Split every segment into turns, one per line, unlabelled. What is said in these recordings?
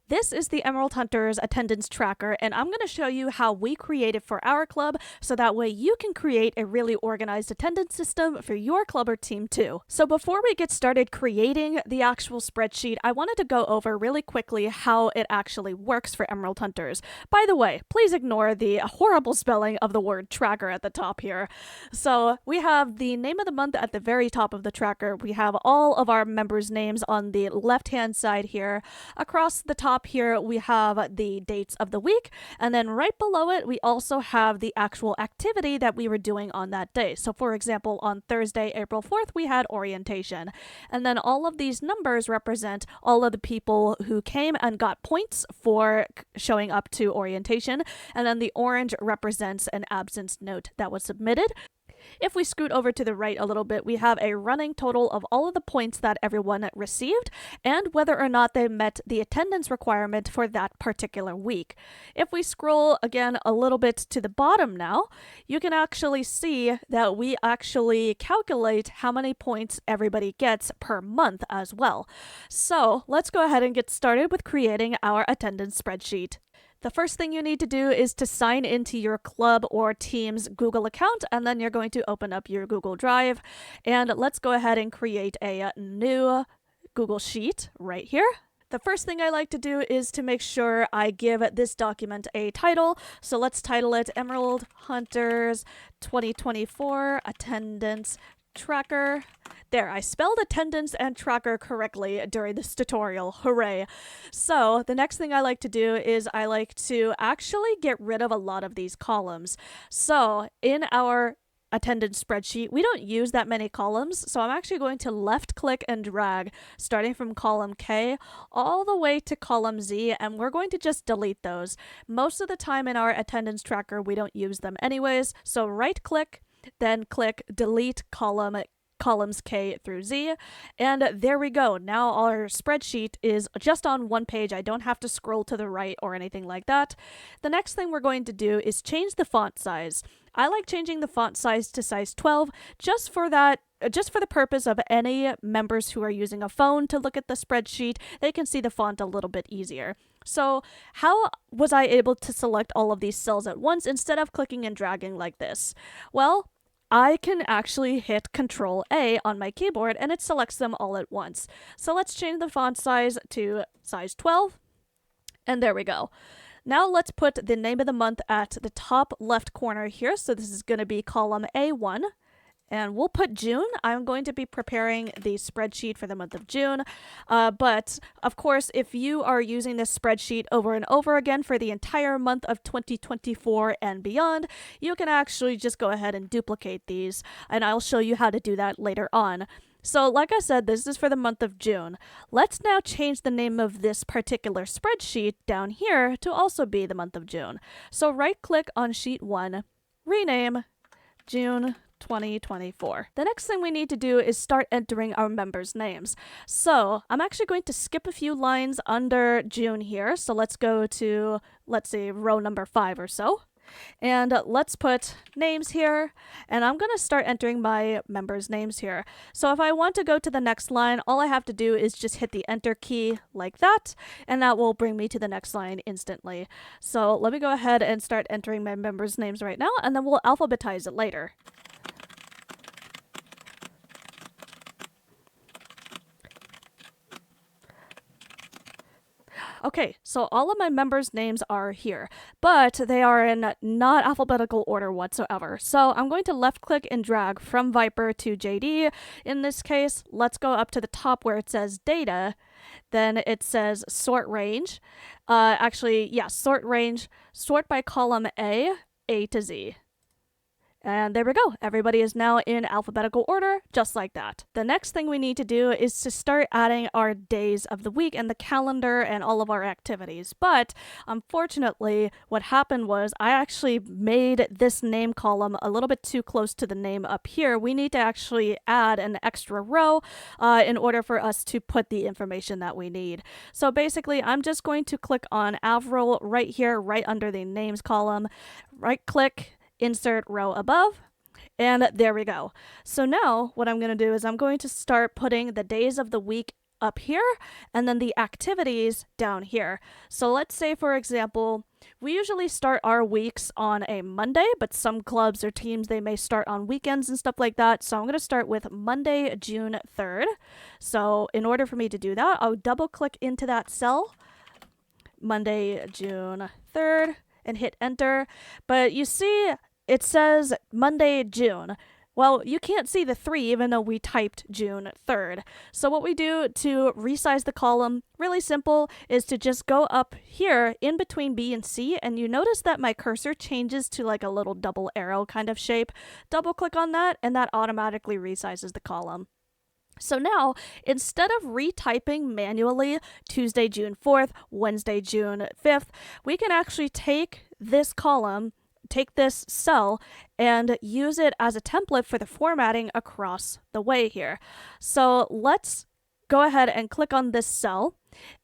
This is the Emerald Hunters attendance tracker, and I'm going to show you how we create it for our club so that way you can create a really organized attendance system for your club or team too. So before we get started creating the actual spreadsheet, I wanted to go over really quickly how it actually works for Emerald Hunters. By the way, please ignore the horrible spelling of the word tracker at the top here. So we have the name of the month at the very top of the tracker. We have all of our members' names on the left-hand side here. Across the top here we have the dates of the week, and then right below it we also have the actual activity that we were doing on that day. So for example, on Thursday, April 4th, we had orientation, and then all of these numbers represent all of the people who came and got points for showing up to orientation, and then the orange represents an absence note that was submitted. If we scoot over to the right a little bit, we have a running total of all of the points that everyone received and whether or not they met the attendance requirement for that particular week. If we scroll again a little bit to the bottom now, you can actually see that we actually calculate how many points everybody gets per month as well. So let's go ahead and get started with creating our attendance spreadsheet. The first thing you need to do is to sign into your club or team's Google account, and then you're going to open up your Google Drive. And let's go ahead and create a new Google Sheet right here. The first thing I like to do is to make sure I give this document a title. So let's title it Emerald Hunters 2024 Attendance Tracker. There, I spelled attendance and tracker correctly during this tutorial. Hooray. So the next thing I like to do is I like to actually get rid of a lot of these columns. So in our attendance spreadsheet, we don't use that many columns, so I'm actually going to left click and drag starting from column K all the way to column Z, and we're going to just delete those. Most of the time in our attendance tracker we don't use them anyways, so right click, then click delete columns K through Z, and there we go. Now our spreadsheet is just on one page. I don't have to scroll to the right or anything like that. The next thing we're going to do is change the font size. I like changing the font size to size 12 just for the purpose of any members who are using a phone to look at the spreadsheet. They can see the font a little bit easier. So how was I able to select all of these cells at once instead of clicking and dragging like this? Well, I can actually hit Control A on my keyboard and it selects them all at once. So let's change the font size to size 12, and there we go. Now let's put the name of the month at the top left corner here. So this is going to be column A1. And we'll put June. I'm going to be preparing the spreadsheet for the month of June. But of course, if you are using this spreadsheet over and over again for the entire month of 2024 and beyond, you can actually just go ahead and duplicate these. And I'll show you how to do that later on. So like I said, this is for the month of June. Let's now change the name of this particular spreadsheet down here to also be the month of June. So right click on sheet 1, rename June 2024. The next thing we need to do is start entering our members' names. So I'm actually going to skip a few lines under June here. So let's go to, let's see, row number 5 or so. And let's put names here, and I'm going to start entering my members' names here. So if I want to go to the next line, all I have to do is just hit the enter key like that, and that will bring me to the next line instantly. So let me go ahead and start entering my members' names right now, and then we'll alphabetize it later. Okay, so all of my members' names are here, but they are in not alphabetical order whatsoever. So I'm going to left click and drag from Viper to JD. In this case, let's go up to the top where it says data. Then it says sort range. Sort range, sort by column A to Z. And there we go. Everybody is now in alphabetical order, just like that. The next thing we need to do is to start adding our days of the week and the calendar and all of our activities. But unfortunately, what happened was I actually made this name column a little bit too close to the name up here. We need to actually add an extra row in order for us to put the information that we need. So basically, I'm just going to click on Avril right here, right under the names column, right click, insert row above, and there we go. So now what I'm going to do is I'm going to start putting the days of the week up here, and then the activities down here. So let's say, for example, we usually start our weeks on a Monday, but some clubs or teams, they may start on weekends and stuff like that. So I'm going to start with Monday, June 3rd. So in order for me to do that, I'll double click into that cell, Monday, June 3rd, and hit enter. But you see, it says Monday, June. Well, you can't see the 3 even though we typed June 3rd. So what we do to resize the column, really simple, is to just go up here in between B and C, and you notice that my cursor changes to like a little double arrow kind of shape. Double click on that, and that automatically resizes the column. So now, instead of retyping manually Tuesday, June 4th, Wednesday, June 5th, we can actually take this column, take this cell, and use it as a template for the formatting across the way here. So let's go ahead and click on this cell,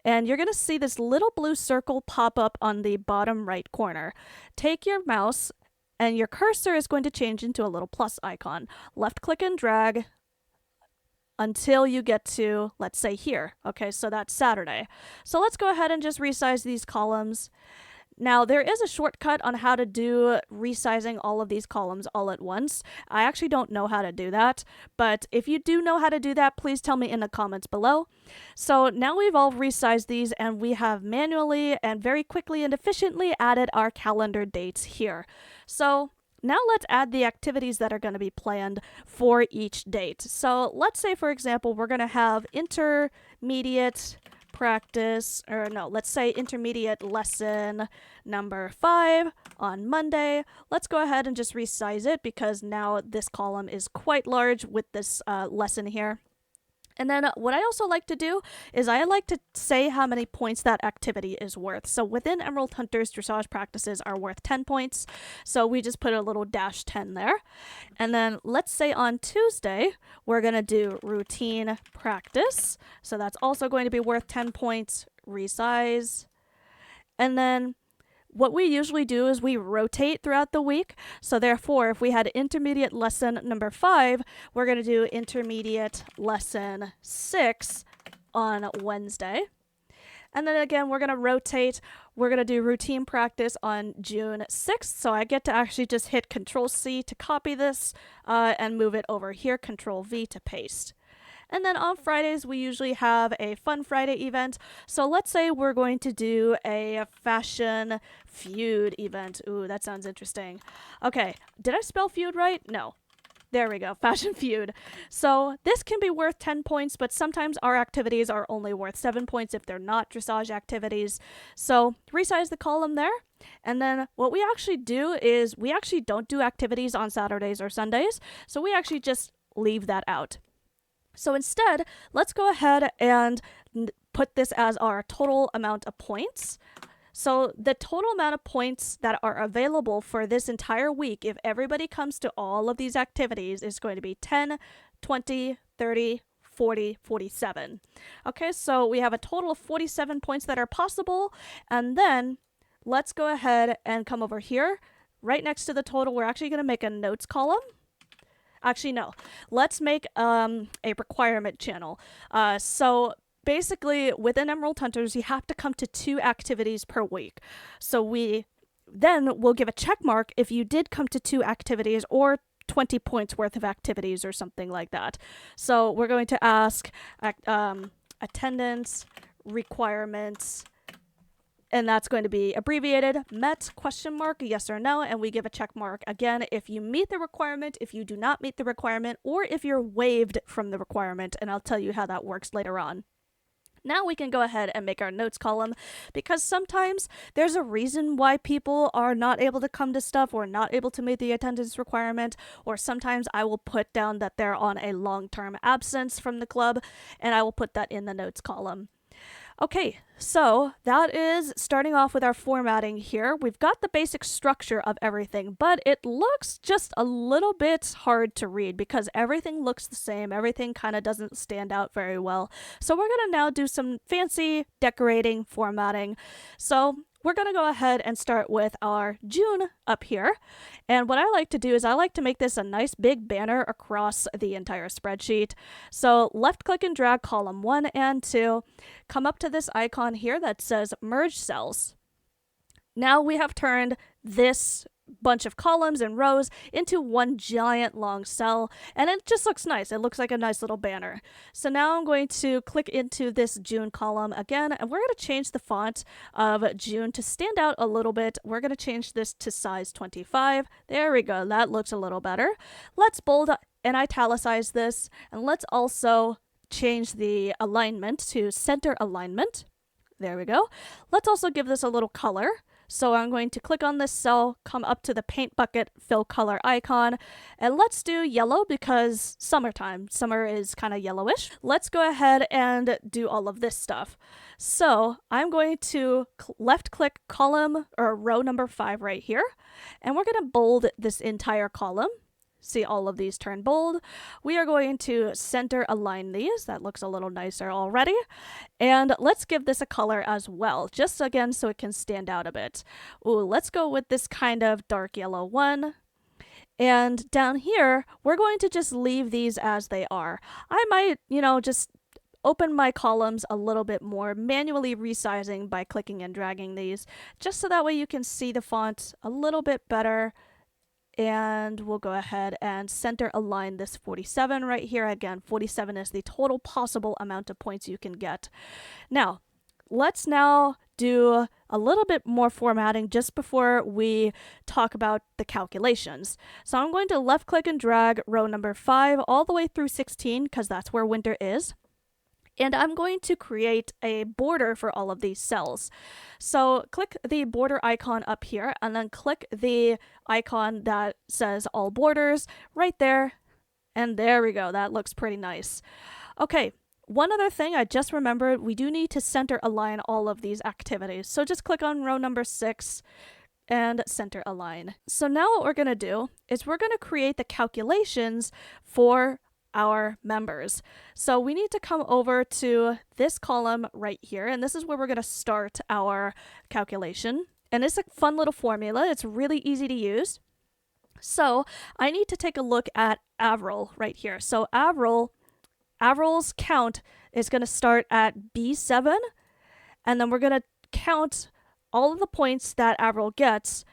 and you're going to see this little blue circle pop up on the bottom right corner. Take your mouse, and your cursor is going to change into a little plus icon. Left click and drag until you get to, let's say, here. Okay, so that's Saturday. So let's go ahead and just resize these columns. Now, there is a shortcut on how to do resizing all of these columns all at once. I actually don't know how to do that, but if you do know how to do that, please tell me in the comments below. So now we've all resized these, and we have manually and very quickly and efficiently added our calendar dates here. So now let's add the activities that are going to be planned for each date. So let's say, for example, we're going to have intermediate practice, or no, let's say intermediate lesson number 5 on Monday. Let's go ahead and just resize it because now this column is quite large with this lesson here. And then what I also like to do is I like to say how many points that activity is worth. So within Emerald Hunters, dressage practices are worth 10 points. So we just put a little -10 there. And then let's say on Tuesday, we're going to do routine practice. So that's also going to be worth 10 points, resize. And then what we usually do is we rotate throughout the week. So therefore, if we had intermediate lesson number 5, we're going to do intermediate lesson 6 on Wednesday. And then again, we're going to rotate. We're going to do routine practice on June 6th. So I get to actually just hit Control-C to copy this and move it over here, Control-V to paste. And then on Fridays, we usually have a Fun Friday event. So let's say we're going to do a Fashion Feud event. Ooh, that sounds interesting. Okay, did I spell feud right? No. There we go, Fashion Feud. So this can be worth 10 points, but sometimes our activities are only worth 7 points if they're not dressage activities. So resize the column there. And then what we actually do is we actually don't do activities on Saturdays or Sundays. So we actually just leave that out. So instead, let's go ahead and put this as our total amount of points. So the total amount of points that are available for this entire week, if everybody comes to all of these activities, is going to be 10, 20, 30, 40, 47. Okay, so we have a total of 47 points that are possible. And then let's go ahead and come over here. Right next to the total, we're actually going to make a notes column. Actually, no. Let's make a requirement channel. So basically, within Emerald Hunters, you have to come to 2 activities per week. So we'll give a check mark if you did come to 2 activities or 20 points worth of activities or something like that. So we're going to ask attendance requirements, and that's going to be abbreviated met ? Yes or no, and we give a check mark again if you meet the requirement, if you do not meet the requirement, or if you're waived from the requirement, and I'll tell you how that works later on. Now we can go ahead and make our notes column, because sometimes there's a reason why people are not able to come to stuff or not able to meet the attendance requirement, or sometimes I will put down that they're on a long-term absence from the club, and I will put that in the notes column. Okay, so that is starting off with our formatting here. We've got the basic structure of everything, but it looks just a little bit hard to read because everything looks the same. Everything kind of doesn't stand out very well. So we're going to now do some fancy decorating, formatting. So we're going to go ahead and start with our June up here. And what I like to do is I like to make this a nice big banner across the entire spreadsheet. So left click and drag column 1 and 2, come up to this icon here that says merge cells. Now we have turned this bunch of columns and rows into one giant long cell, and it just looks nice. It looks like a nice little banner. So now I'm going to click into this June column again, and we're going to change the font of June to stand out a little bit. We're going to change this to size 25. There we go. That looks a little better. Let's bold and italicize this, and let's also change the alignment to center alignment. There we go. Let's also give this a little color. So I'm going to click on this cell, come up to the paint bucket fill color icon, and let's do yellow because summertime. Summer is kind of yellowish. Let's go ahead and do all of this stuff. So I'm going to left click column or row number 5 right here, and we're going to bold this entire column. See all of these turn bold. We are going to center align these. That looks a little nicer already. And let's give this a color as well, just again so it can stand out a bit. Ooh, let's go with this kind of dark yellow one. And down here, we're going to just leave these as they are. I might, just open my columns a little bit more, manually resizing by clicking and dragging these, just so that way you can see the font a little bit better. And we'll go ahead and center align this 47 right here. Again, 47 is the total possible amount of points you can get. Now, let's now do a little bit more formatting just before we talk about the calculations. So I'm going to left click and drag row number 5 all the way through 16 because that's where winter is. And I'm going to create a border for all of these cells. So click the border icon up here and then click the icon that says all borders right there. And there we go. That looks pretty nice. Okay, one other thing I just remembered, we do need to center align all of these activities. So just click on row number 6 and center align. So now what we're going to do is we're going to create the calculations for our members. So we need to come over to this column right here, and this is where we're going to start our calculation. And it's a fun little formula. It's really easy to use. So I need to take a look at Avril right here. So Avril's count is going to start at B7, and then we're going to count all of the points that Avril gets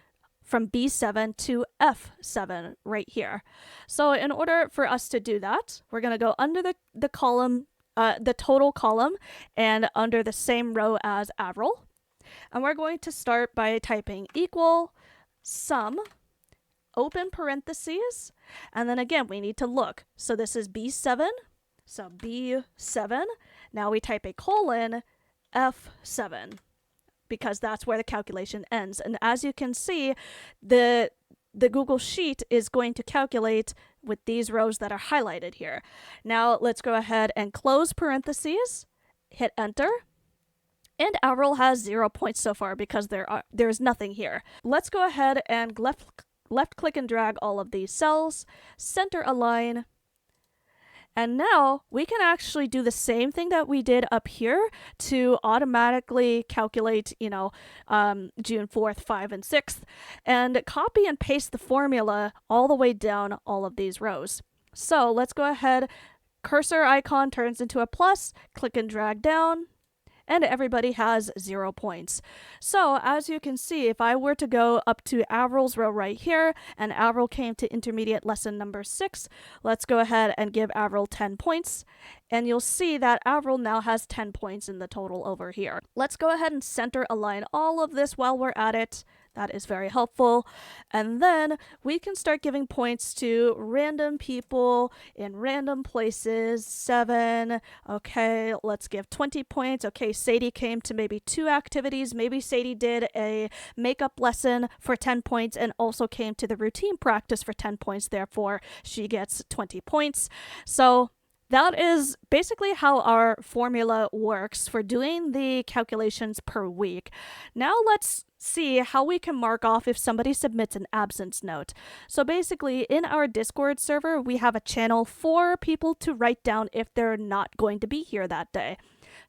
from B7 to F7 right here. So in order for us to do that, we're going to go under the column, the total column, and under the same row as Avril. And we're going to start by typing equal sum, open parentheses, and then again, we need to look. So this is B7, so B7. Now we type a colon, F7. Because that's where the calculation ends. And as you can see, the Google Sheet is going to calculate with these rows that are highlighted here. Now let's go ahead and close parentheses, hit enter, and Avril has 0 points so far because there's nothing here. Let's go ahead and left click and drag all of these cells, center align, and now we can actually do the same thing that we did up here to automatically calculate, June 4th, 5, and 6th, and copy and paste the formula all the way down all of these rows. So let's go ahead, cursor icon turns into a plus, click and drag down, and everybody has 0 points. So as you can see, if I were to go up to Avril's row right here, and Avril came to intermediate lesson number 6, let's go ahead and give Avril 10 points, and you'll see that Avril now has 10 points in the total over here. Let's go ahead and center align all of this while we're at it. That is very helpful. And then we can start giving points to random people in random places. 7. Okay, let's give 20 points. Okay, Sadie came to maybe 2 activities. Maybe Sadie did a makeup lesson for 10 points and also came to the routine practice for 10 points. Therefore, she gets 20 points. So that is basically how our formula works for doing the calculations per week. Now let's see how we can mark off if somebody submits an absence note. So basically in our Discord server, we have a channel for people to write down if they're not going to be here that day.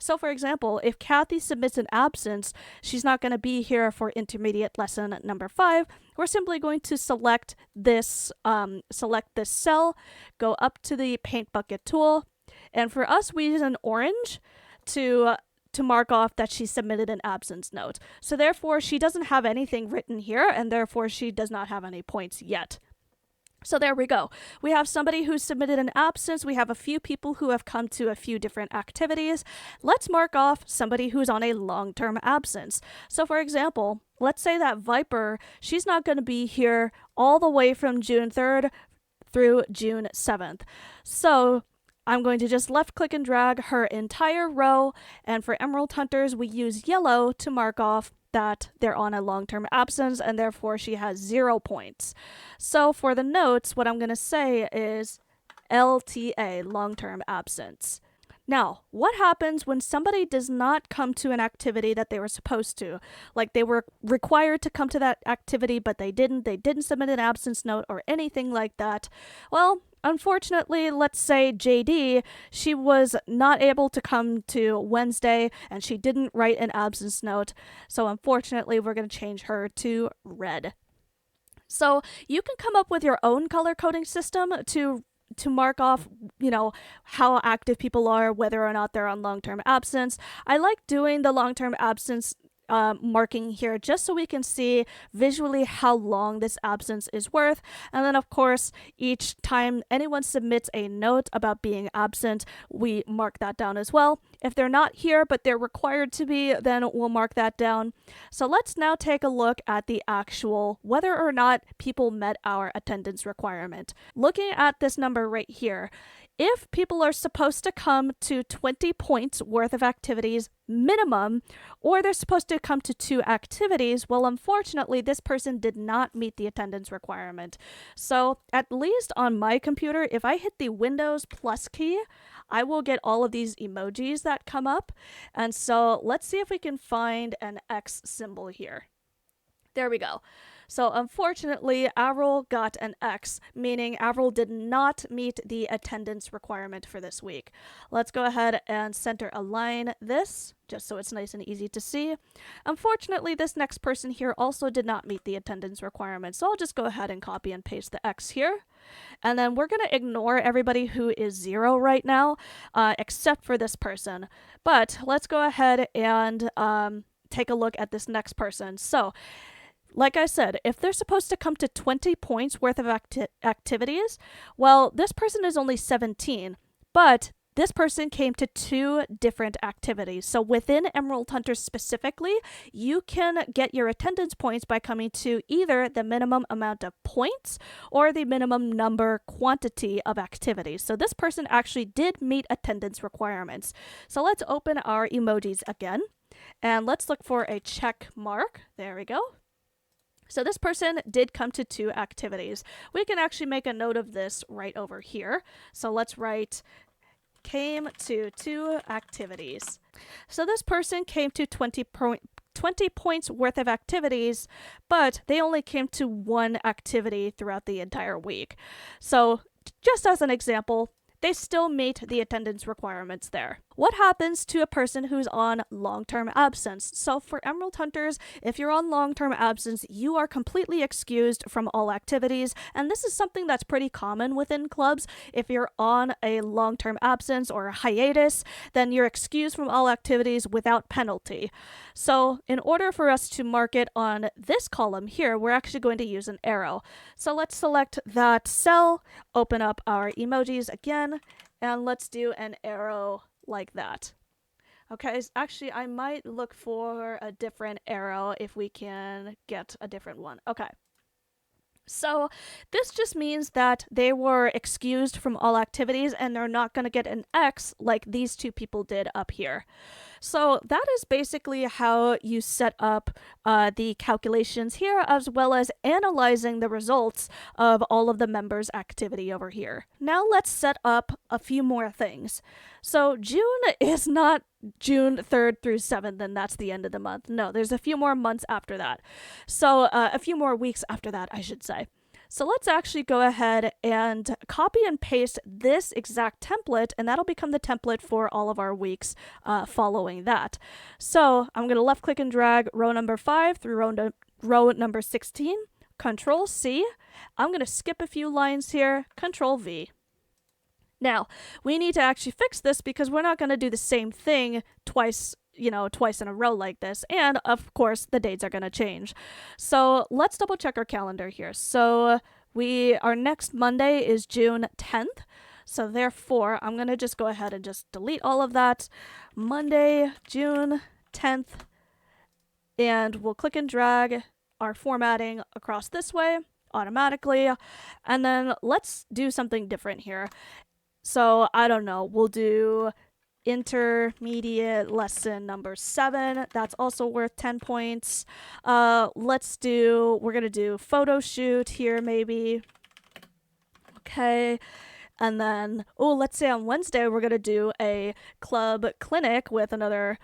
So for example, if Kathy submits an absence, she's not going to be here for intermediate lesson number 5. We're simply going to select this cell, go up to the paint bucket tool, and for us we use an orange to mark off that she submitted an absence note. So therefore she doesn't have anything written here, and therefore she does not have any points yet. So there we go. We have somebody who submitted an absence. We have a few people who have come to a few different activities. Let's mark off somebody who's on a long-term absence. So for example, let's say that Viper, she's not going to be here all the way from June 3rd through June 7th. So I'm going to just left click and drag her entire row, and for Emerald Hunters we use yellow to mark off that they're on a long-term absence, and therefore she has 0 points. So for the notes, what I'm going to say is LTA, long-term absence. Now, what happens when somebody does not come to an activity that they were supposed to? Like they were required to come to that activity, but they didn't submit an absence note or anything like that. Well, unfortunately, let's say JD, she was not able to come to Wednesday and she didn't write an absence note. So unfortunately, we're going to change her to red. So you can come up with your own color coding system to mark off, how active people are, whether or not they're on long-term absence. I like doing the long-term absence marking here just so we can see visually how long this absence is worth. And then of course, each time anyone submits a note about being absent, we mark that down as well. If they're not here but they're required to be, then we'll mark that down. So let's now take a look at the actual whether or not people met our attendance requirement. Looking at this number right here, if people are supposed to come to 20 points worth of activities minimum, or they're supposed to come to 2 activities, well, unfortunately, this person did not meet the attendance requirement. So at least on my computer, if I hit the Windows plus key, I will get all of these emojis that come up. And so let's see if we can find an X symbol here. There we go. So unfortunately, Avril got an X, meaning Avril did not meet the attendance requirement for this week. Let's go ahead and center align this, just so it's nice and easy to see. Unfortunately, this next person here also did not meet the attendance requirement, so I'll just go ahead and copy and paste the X here. And then we're going to ignore everybody who is 0 right now, except for this person. But let's go ahead and take a look at this next person. So, like I said, if they're supposed to come to 20 points worth of activities, well, this person is only 17, but this person came to 2 different activities. So within Emerald Hunters specifically, you can get your attendance points by coming to either the minimum amount of points or the minimum number quantity of activities. So this person actually did meet attendance requirements. So let's open our emojis again, and let's look for a check mark. There we go. So this person did come to 2 activities. We can actually make a note of this right over here. So let's write came to 2 activities. So this person came to 20 points worth of activities, but they only came to 1 activity throughout the entire week. So just as an example, they still meet the attendance requirements there. What happens to a person who's on long-term absence? So for Emerald Hunters, if you're on long-term absence, you are completely excused from all activities, and this is something that's pretty common within clubs. If you're on a long-term absence or a hiatus, then you're excused from all activities without penalty. So in order for us to mark it on this column here, we're actually going to use an arrow. So let's select that cell, open up our emojis again, and let's do an arrow like that. Okay, actually I might look for a different arrow if we can get a different one. Okay. So this just means that they were excused from all activities and they're not going to get an X like these 2 people did up here. So that is basically how you set up the calculations here, as well as analyzing the results of all of the members' activity over here. Now let's set up a few more things. So June is not June 3rd through 7th, and that's the end of the month. No, there's a few more months after that. So a few more weeks after that, I should say. So let's actually go ahead and copy and paste this exact template, and that'll become the template for all of our weeks following that. So I'm going to left click and drag row number 5 through row number 16, Control C. I'm going to skip a few lines here, Control V. Now, we need to actually fix this because we're not going to do the same thing twice in a row like this. And of course, the dates are going to change. So let's double check our calendar here. So our next Monday is June 10th. So therefore, I'm going to just go ahead and just delete all of that. Monday, June 10th. And we'll click and drag our formatting across this way automatically. And then let's do something different here. So I don't know, we'll do intermediate lesson number 7. That's also worth 10 points. We're going to do photo shoot here maybe. Okay. And then, let's say on Wednesday, we're going to do a club clinic with another,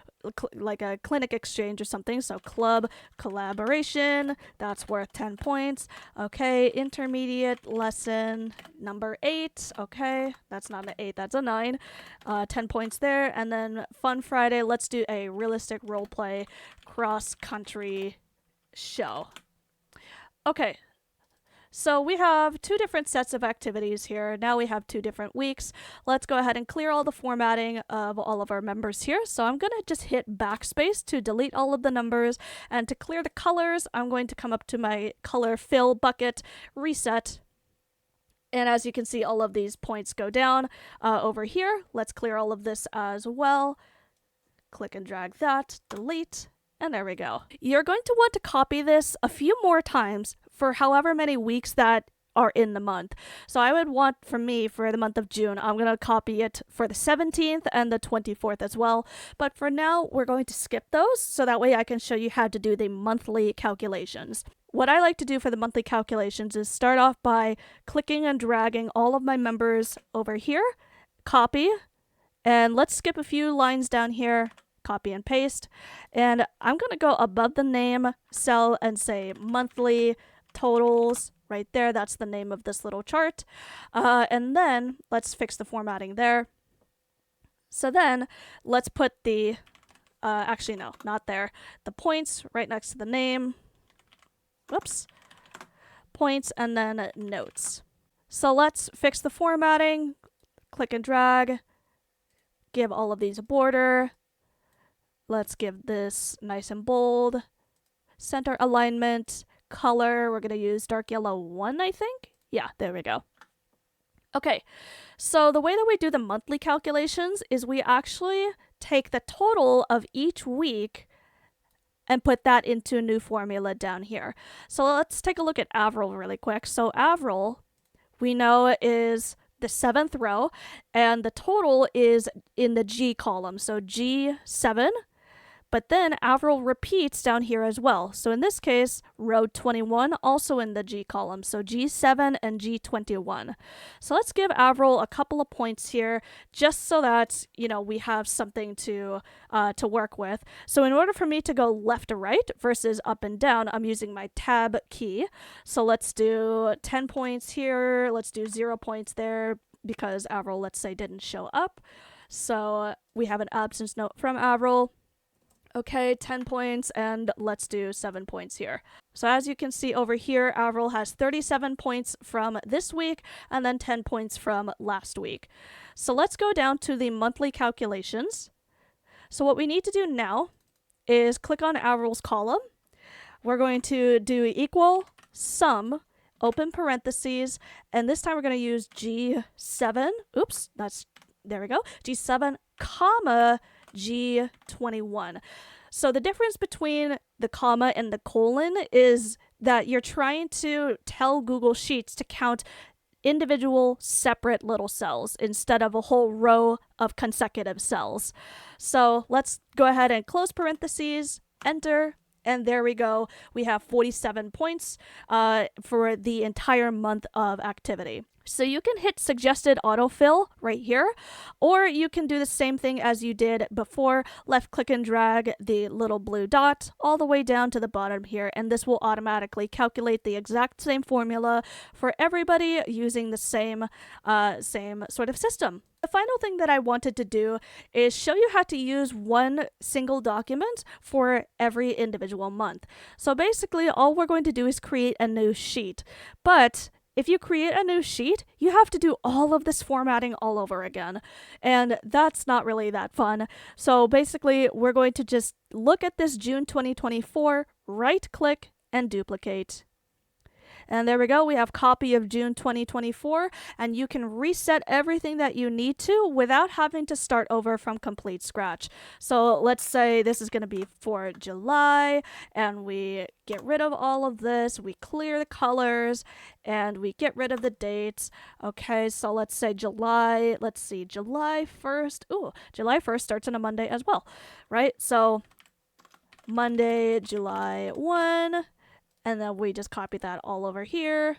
like a clinic exchange or something. So club collaboration, that's worth 10 points. Okay, intermediate lesson number 8. Okay, that's not an 8, that's a 9. 10 points there. And then Fun Friday, let's do a realistic roleplay cross-country show. Okay. So we have 2 different sets of activities here. Now we have 2 different weeks. Let's go ahead and clear all the formatting of all of our members here. So I'm going to just hit backspace to delete all of the numbers. And to clear the colors, I'm going to come up to my color fill bucket, reset. And as you can see, all of these points go down over here. Let's clear all of this as well. Click and drag that, delete. And there we go. You're going to want to copy this a few more times for however many weeks that are in the month. So I would want, for the month of June, I'm going to copy it for the 17th and the 24th as well. But for now, we're going to skip those so that way I can show you how to do the monthly calculations. What I like to do for the monthly calculations is start off by clicking and dragging all of my members over here, copy, and let's skip a few lines down here, copy and paste. And I'm going to go above the name cell and say monthly totals right there. That's the name of this little chart. And then let's fix the formatting there. So then let's put the, actually no, not there. The points right next to the name. Whoops. Points and then notes. So let's fix the formatting. Click and drag. Give all of these a border. Let's give this nice and bold. Center alignment, color, we're going to use dark yellow 1, I think. Yeah, there we go. Okay, so the way that we do the monthly calculations is we actually take the total of each week and put that into a new formula down here. So let's take a look at Avril really quick. So Avril, we know is the 7th row, and the total is in the G column, so G7. But then Avril repeats down here as well. So in this case, row 21 also in the G column. So G7 and G21. So let's give Avril a couple of points here just so that, we have something to work with. So in order for me to go left to right versus up and down, I'm using my tab key. So let's do 10 points here. Let's do 0 points there because Avril, let's say, didn't show up. So we have an absence note from Avril. Okay, 10 points, and let's do 7 points here. So as you can see over here, Avril has 37 points from this week, and then 10 points from last week. So let's go down to the monthly calculations. So what we need to do now is click on Avril's column. We're going to do equal sum, open parentheses, and this time we're going to use G7. Oops, there we go. G7, comma, G21. So the difference between the comma and the colon is that you're trying to tell Google Sheets to count individual separate little cells instead of a whole row of consecutive cells. So let's go ahead and close parentheses, enter, and there we go. We have 47 points for the entire month of activity. So you can hit suggested autofill right here, or you can do the same thing as you did before, left click and drag the little blue dot all the way down to the bottom here, and this will automatically calculate the exact same formula for everybody using the same sort of system. The final thing that I wanted to do is show you how to use one single document for every individual month. So basically all we're going to do is create a new sheet, but if you create a new sheet, you have to do all of this formatting all over again, and that's not really that fun. So basically, we're going to just look at this June 2024, right-click, and duplicate. And there we go, we have copy of June 2024, and you can reset everything that you need to without having to start over from complete scratch. So let's say this is going to be for July, and we get rid of all of this, we clear the colors, and we get rid of the dates. Okay, so let's say July, let's see, July 1st. Ooh, July 1st starts on a Monday as well, right? So Monday, July 1. And then we just copy that all over here.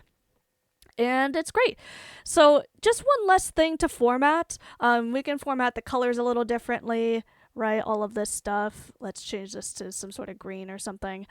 And it's great. So just one less thing to format. We can format the colors a little differently, right? All of this stuff. Let's change this to some sort of green or something.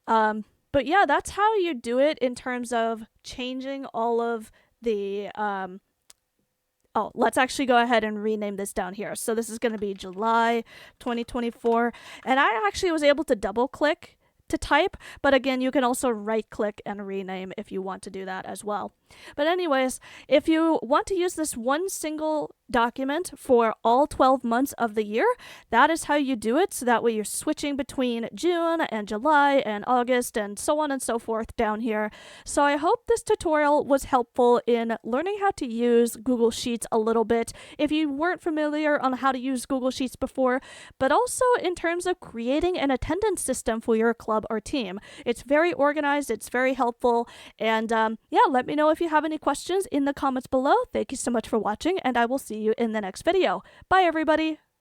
But yeah, that's how you do it in terms of changing all of the... Oh, let's actually go ahead and rename this down here. So this is going to be July 2024. And I actually was able to double click to type, but again, you can also right click and rename if you want to do that as well. But anyways, if you want to use this one single document for all 12 months of the year, that is how you do it. So that way you're switching between June and July and August and so on and so forth down here. So I hope this tutorial was helpful in learning how to use Google Sheets a little bit if you weren't familiar on how to use Google Sheets before, but also in terms of creating an attendance system for your club or team. It's very organized, it's very helpful, and yeah, let me know if you have any questions in the comments below. Thank you so much for watching, and I will see you in the next video. Bye, everybody!